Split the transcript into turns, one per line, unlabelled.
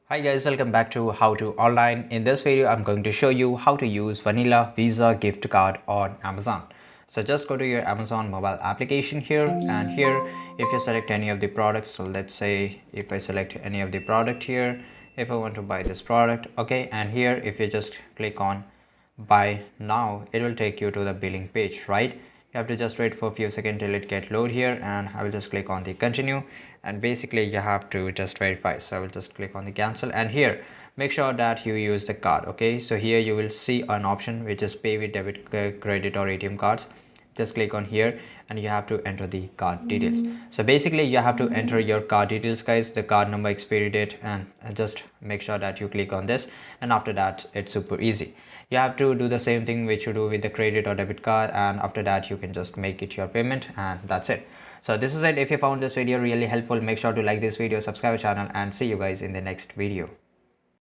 Hi guys, welcome back to How to Online. In this video, I'm going to show you how to use Vanilla Visa gift card on Amazon. So just go to your Amazon mobile application here, and here if you select any of the products, so let's say if I select any of the product here, if I want to buy this product, okay, and here if you just click on buy now, it will take you to the billing page, right? You have to just wait for a few seconds till it get load here, and I will just click on the continue, and basically you have to just verify. So I will just click on the cancel, and here make sure that you use the card. Okay, so here you will see an option which is pay with debit, credit or ATM cards. Just click on here and you have to enter the card details. So basically you have to enter your card details, guys, the card number, expiry date, and just make sure that you click on this, and after that it's super easy. You have to do the same thing which you do with the credit or debit card, and after that you can just make it your payment, and that's it. So this is it. If you found this video really helpful, make sure to like this video, subscribe channel, and see you guys in the next video.